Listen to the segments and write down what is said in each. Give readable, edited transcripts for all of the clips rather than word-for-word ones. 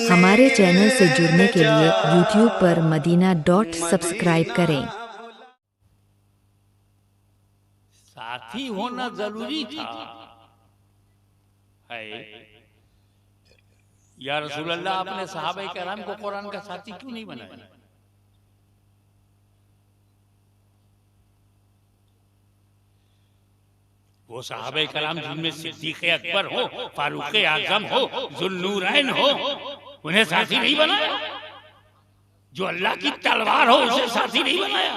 हमारे चैनल से जुड़ने के लिए YouTube पर मदीना.सब्सक्राइब करें। साथी होना जरूरी था है। या रसूल अल्लाह, आपने सहाबा किराम को कुरान का साथी क्यों नहीं बनाया? वो सहाबा किराम जिनमें सिद्दीक़ अकबर हो, फारूक आज़म हो, जुल्नूरैन हो, उन्हें साथी नहीं बनाया? जो अल्लाह की तलवार हो उसे साथी नहीं बनाया?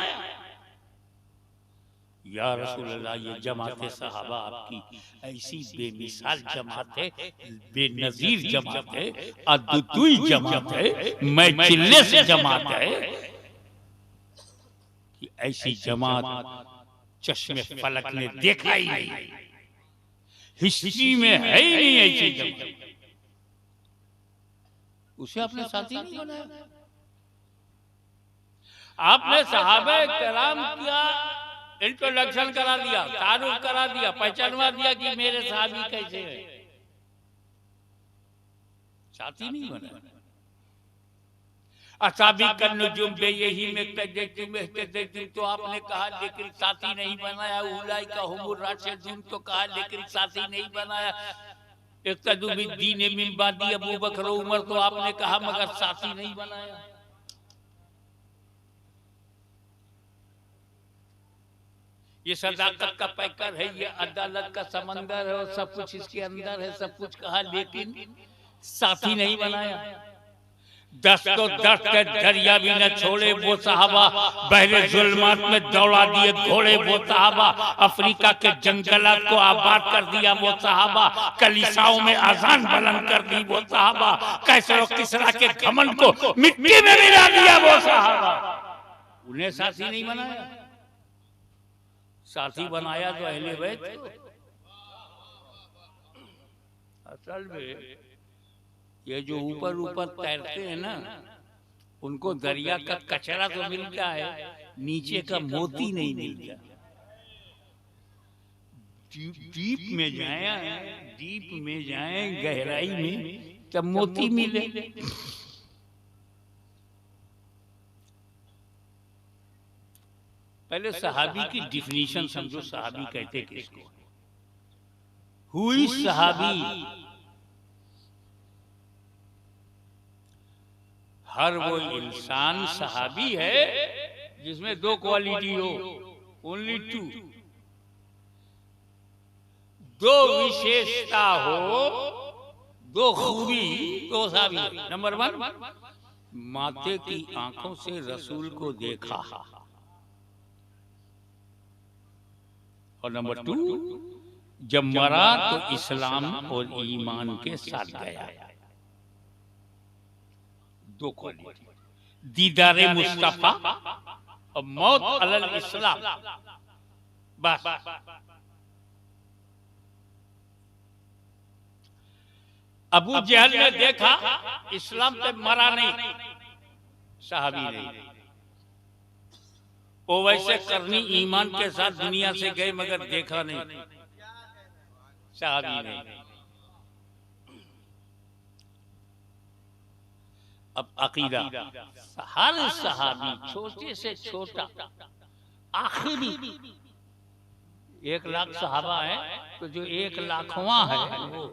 या रसूल अल्लाह, ये जमात सहाबा आपकी ऐसी बेमिसाल जमात है, बेनजीर जमात है, अद्वितीय जमात है, मैं चिल्ले से जमात है कि ऐसी जमात चश्मे फलक ने देखा ही नहीं, हिस्ट्री में है ही नहीं ऐसी जमात। उसे आपने साथी नहीं बनाया। आपने सहाबा किराम का इंट्रोडक्शन करा दिया, तारुफ करा दिया, पहचानवा दिया कि मेरे साहबी कैसे है, साथी नहीं बना। असाबी का नुजुम बे यही में तो आपने कहा लेकिन साथी नहीं बनाया। उलाई का हुमुर राशिदून तो कहा लेकिन साथी नहीं बनाया। इक्तदू बिद्दीन मिन बादी अबू बकर उमर तो आपने कहा मगर साथी नहीं बनाया। ये सदाकत का पैकर है, ये अदालत का समंदर है और सब कुछ इसके अंदर है, सब कुछ कहा लेकिन साथी नहीं बनाया। 10 तो 10 के दरिया भी न छोड़े वो सहाबा, बहरे जुल्मात में दौड़ा दिए घोड़े वो सहाबा, अफ्रीका के जंगलात को आबाद कर दिया वो सहाबा, कलीसाओं में अजान बुलंद कर दी वो सहाबा, कैसर और किसरा के घमंड को मिट्टी में मिला दिया वो सहाबा। उन्हें साथी नहीं बनाया। साथी बनाया तो अहले बैत। असल में ये जो ऊपर ऊपर तैरते हैं ना, उनको दरिया का कचरा तो मिलता है, नीचे का मोती नहीं मिलता। डीप में जाए, डीप में जाए, गहराई में, तब मोती मिले। पहले सहाबी की डिफिनीशन समझो। सहाबी कहते किसको? हुई सहाबी हर वो इंसान सहाबी है जिसमें 2 क्वालिटी हो, ओनली 2, 2 विशेषता हो, 2 खूबी, 2 सहाबी। नंबर 1, माथे की आंखों से रसूल को देखा, और नंबर 2, जब मरा तो इस्लाम और ईमान के साथ गया। 2 क्वालिटी, दीदारे मुस्तफा और मौत अलल इस्लाम। बस अबू जहल ने देखा, इस्लाम पे मरा नहीं, सहाबी नहीं। वो वैसे करनी ईमान के साथ दुनिया से गए मगर देखा नहीं, सहाबी नहीं। अब अकीदा, हर सहाबी छोटे से छोटा आखिरी 1 लाख सहाबा है, तो जो 1 लाखवां है वो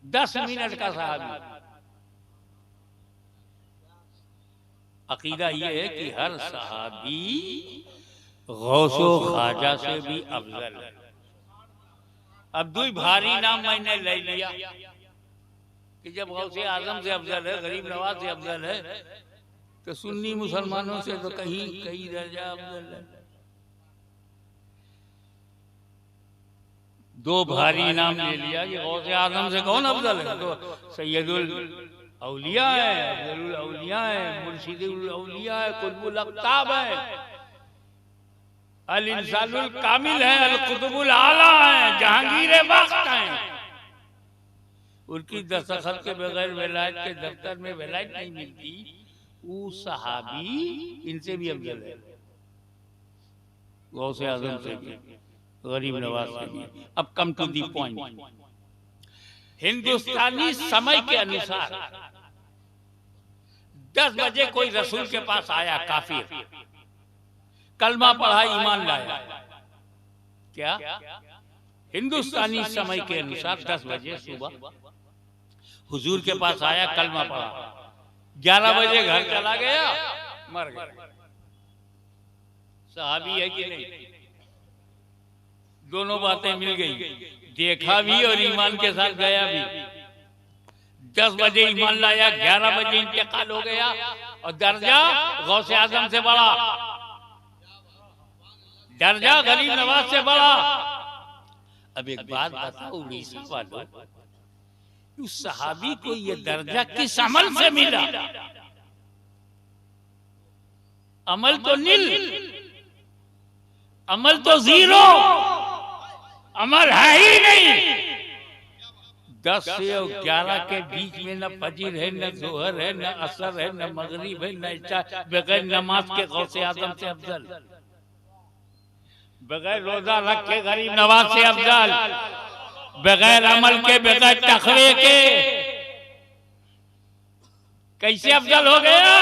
10 मिनट का सहाबी। अकीदा ये है कि हर सहाबी गौसो ख्वाजा से भी अफजल है। अब 2 भारी नाम मैंने ले लिया कि जब गौसे आजम से अफजल है, गरीब नवाज से अफजल है, तो सुन्नी मुसलमानों से तो कहीं दर्जा अफजल है। 2 भारी नाम ले लिया कि गौसे आजम से कौन अफजल है? तो सैयदुल औलिया है, अफजलुल औलिया है, मुर्शिदुल औलिया है, कुतुबुल अक्ताब है, अल इंसानुल कामिल है, अल कुतुबुल आला है, जहांगीर वक्त है। उनकी दस्तखत के बगैर विलायत के दफ्तर में विलायत नहीं मिलती। वो सहाबी इनसे भी अफजल है, गौसे आजम से भी। गरीब नवाज से भी। अब कम टू दी पॉइंट। हिंदुस्तानी समय के अनुसार 10 बजे कोई रसूल के पास आया काफिर, कलमा पढ़ा, ईमान लाया। क्या? हिंदुस्तानी समय के अनुसार 10 बजे सुबह हुजूर के पास आया, कलमा पढ़ा, 11 बजे घर चला गया, मर गया। सहाबी है कि नहीं? दोनों बातें मिल गई, देखा भी और ईमान के साथ गया भी। 10 बजे ईमान लाया, 11 बजे इंतकाल हो गया, और दर्जा गौसे आजम से बड़ा, दर्जा गरीब नवाज से बड़ा। अब एक बात बताओ उड़ीसा वालों, उस सहाबी को ये दर्जा किस अमल से मिला? अमल तो नील, अमल तो जीरो, अमल है ही नहीं। 10 से 11 के बीच में न फजीर है, न जोहर है, न असर है, न मगरिब है, न इशा, बगैर नमाज के गौसे आजम से अफजल, बगैर रोजा रख के गरीब नवाज से अफजल, बगैर अमल के, बगैर तकवे के, कैसे अफजल हो गया?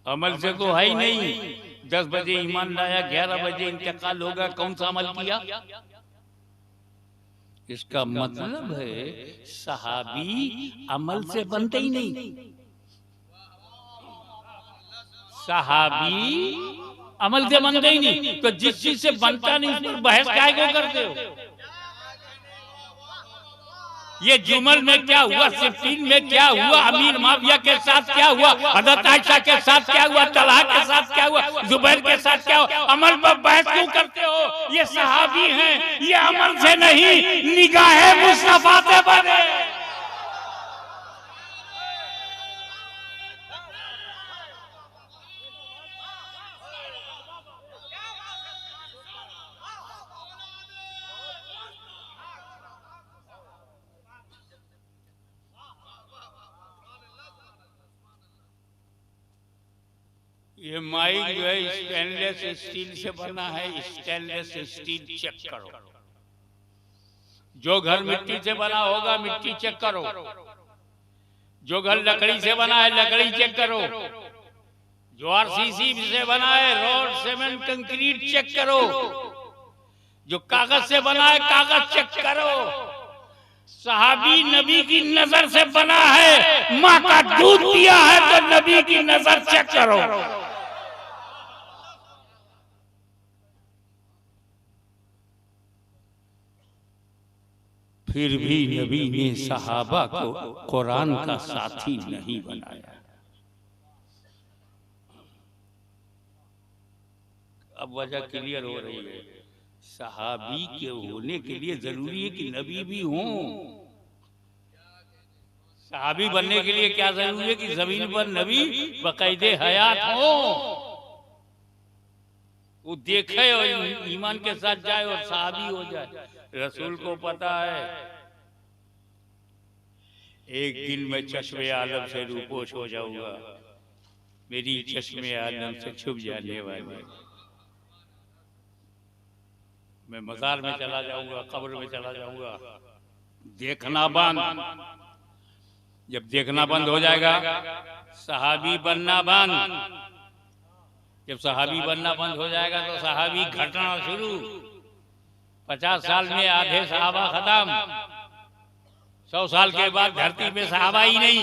अमल से तो है ही नहीं। 10 बजे ईमान लाया, 11 बजे इंतकाल होगा, कौन सा अमल किया? इसका मतलब है सहाबी अमल से बनते ही नहीं। सहाबी अमल से बनते ही नहीं, तो जिस चीज से बनता नहीं उस पर बहस काहे को करते हो? ये जुमल में क्या हुआ, सिफीन में क्या हुआ, अमीर माविया के साथ क्या हुआ, हज़रत आयशा के साथ क्या हुआ, तलहा के साथ क्या हुआ, जुबैर के साथ क्या हुआ? अमल पर बहस क्यों करते हो? ये सहाबी हैं, ये अमल से नहीं, निगाहे मुस्तफा से बने। ये माइक जो है स्टेनलेस स्टील से बना है, स्टेनलेस स्टील चेक करो। जो घर मिट्टी से बना होगा मिट्टी चेक करो, जो घर लकड़ी से बना है लकड़ी चेक करो, जो आरसीसी से बना है रोड सीमेंट कंक्रीट चेक करो, जो कागज से बना है कागज चेक करो। सहाबी नबी की नजर से बना है, माँ का दूध पिया है तो नबी की नजर चेक करो। फिर भी नबी ने सहाबा को कुरान का साथी नहीं बनाया। अब वजह क्लियर हो रही है। सहाबी के होने के लिए जरूरी है कि नबी भी हों। सहाबी बनने के लिए क्या जरूरी है कि जमीन पर नबी बकायदे हयात हो, वो देखे और ईमान के साथ जाए और सहाबी हो जाए। रसूल को पता है एक दिन मैं चश्मे आलम से रूपोश हो जाऊंगा, मेरी चश्मे आलम से छुप जाने वाली, मैं मजार में चला जाऊंगा, कब्र में चला जाऊंगा, देखना बंद। जब देखना बंद हो जाएगा सहाबी बनना बंद। जब सहाबी बनना बंद हो जाएगा तो सहाबी घटना शुरू। 50 साल में आधे सहाबा खत्म, 100 साल के बाद धरती पे सहाबा ही नहीं,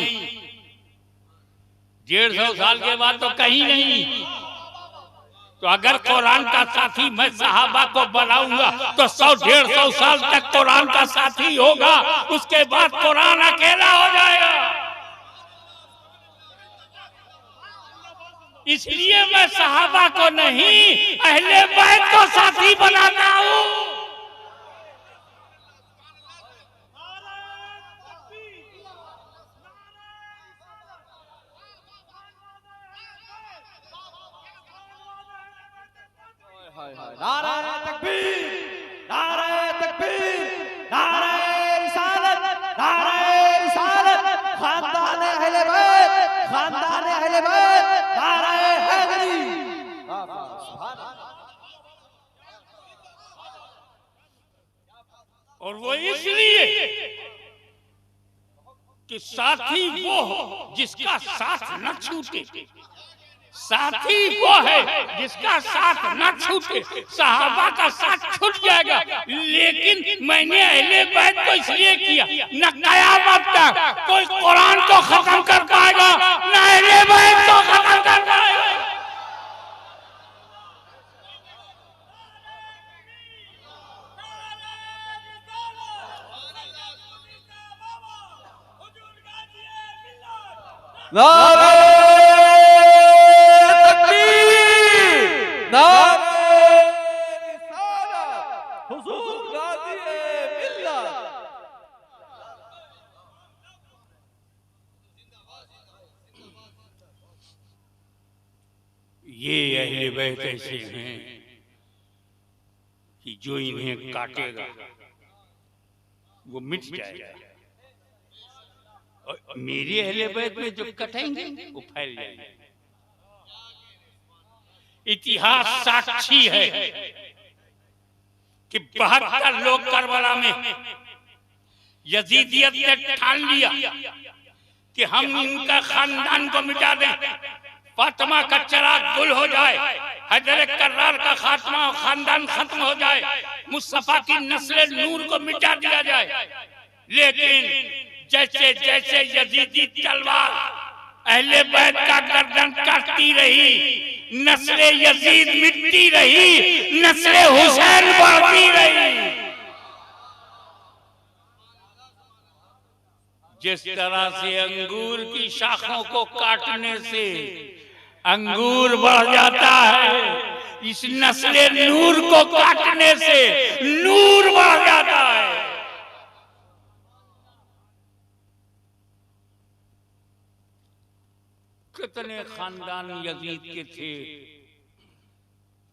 150 साल के बाद तो कहीं नहीं। तो अगर कुरान का साथी मैं सहाबा को बनाऊंगा तो 100-150 साल तक कुरान का साथी होगा, उसके बाद कुरान अकेला हो जाएगा। इसलिए मैं सहाबा को नहीं अहले बैत को साथी बनाता हूं। नारे तकबीर, नारे तकबीर, नारे रिसालत, नारे रिसालत, खानदान अहले बैत, खानदान अहले बैत, नारे हैदरी। और वो इसलिए कि साथी वो हो जिसका साथ न छूटे, साथी वो है जिसका साथ न छूटे। सहाबा का साथ छूट जाएगा, लेकिन मैंने अहले बैत को इसलिए किया, न कयामत तक कोई कुरान को खत्म कर पाएगा, न अहले बैत को खत्म कर पाएगा। नारे तकबीर, नारे रिसालत, हुजूर गाज़ी मिल्लत। ये अहले बैत ऐसे हैं कि जो इन्हें काटेगा वो मिट जाएगा, और मेरे अहले बैत में जो कटेंगे वो फैल जाएंगे। इतिहास साक्षी है कि 72 लोग करबला में यजीदियत ने ठान लिया कि हम इनका खानदान को मिटा दें, फातिमा का चिराग गुल हो जाए, हैदर कर्रार का खात्मा और खानदान खत्म हो जाए, मुस्तफा की नस्ल नूर को मिटा दिया जाए। लेकिन जैसे जैसे यजीदी तलवार अहले बैत का गर्दन काटती रही, नस्ले यजीद मिटती रही, नस्ले हुसैन बढ़ती रही। जिस तरह से अंगूर की शाखों को काटने से अंगूर बढ़ जाता है, इस नस्ले नूर को काटने से नूर बढ़ जाता है। कितने खानदान यजीद के थे,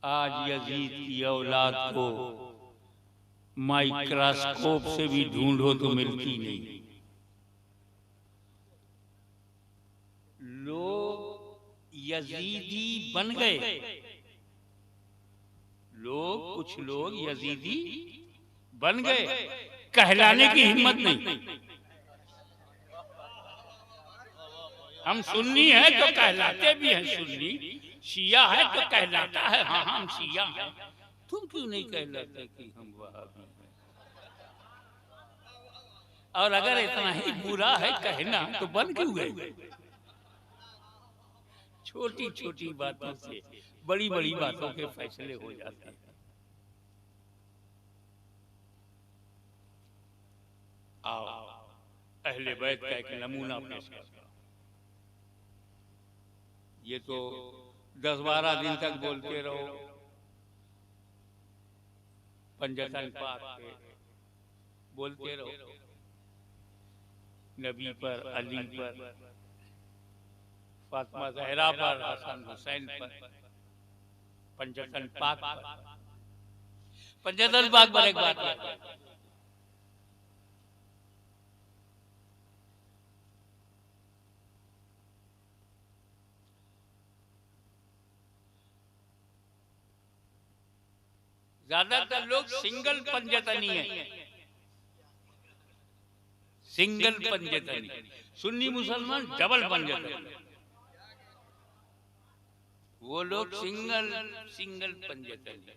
आज यजीद की औलाद को माइक्रोस्कोप से भी ढूंढो तो मिलती नहीं। लोग यजीदी बन गए, कुछ लोग यजीदी बन गए, कहलाने की हिम्मत नहीं। हम सुन्नी हैं तो कहलाते भी हैं सुन्नी, शिया है तो कहलाता है हाँ हम शिया हैं। तुम क्यों नहीं कहलाते कि हम वहाबी हैं? और अगर इतना ही बुरा है कहना तो बन क्यों गए? छोटी छोटी बातों से बड़ी बड़ी बातों के फैसले हो जाते हैं। आओ अहले बैत का एक नमूना पेश करता हूं। ये तो 10-12 दिन तक बोलते रहो पंजतन पाक पे, बोलते रहो नबी पर, अली पर, फातिमा ज़हरा पर, हसन हुसैन पर, पंजतन पाक पर। पंजतन पाक पर एक बात है, ज्यादातर लोग सिंगल पंजतनी है, सिंगल पंजतनी। सुन्नी मुसलमान डबल पंजतनी, वो लोग सिंगल पंजतनी,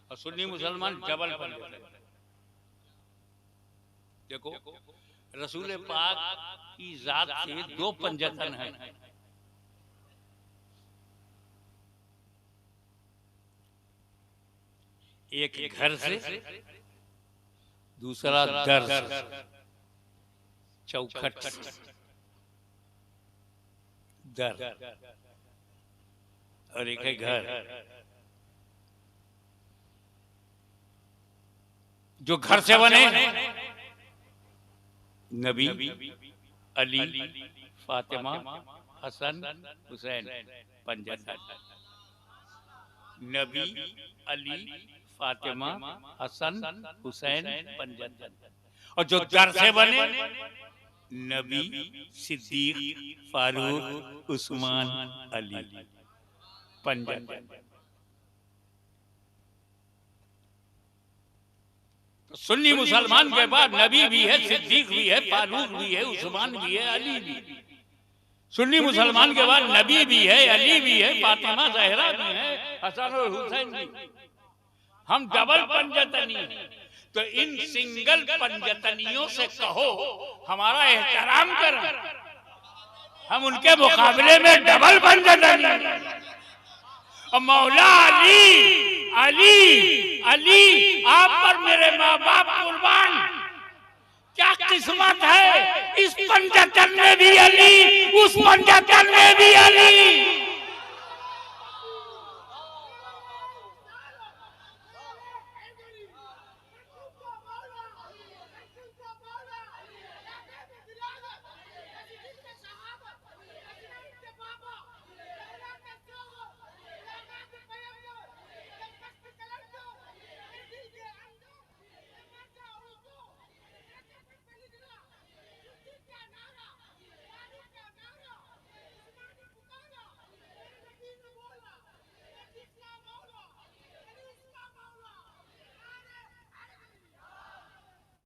और सुन्नी मुसलमान डबल पंजतनी। देखो रसूल पाक की जात से 2 पंजतन है। एक घर से, दूसरा दर से, चौखट दर, और एक है घर। जो घर से बने नबी, अली, फातिमा, हसन, हुसैन पंजतन। नबी, अली, फातिमा, हसन, हुसैन पंजतन। और जो दर से बने नबी, सिद्दीक, फारूक, उस्मान, अली पंजतन। सुन्नी मुसलमान के बाद नबी भी है, सिद्दीक भी है, फारूक भी है, उस्मान भी है, अली भी। सुन्नी मुसलमान के बाद नबी भी है, अली भी है, फातिमा ज़हरा भी है, हसन और हुसैन भी। हम डबल पंजतनी हैं। तो इन सिंगल पंजतनियों से कहो हमारा एहतराम करें, हम उनके मुकाबले में डबल पंजतनी हैं। और मौला अली अली अली आप पर मेरे माँ बाप कुर्बान, क्या किस्मत है, इस पंजतन में भी अली, उस पंजतन में भी अली।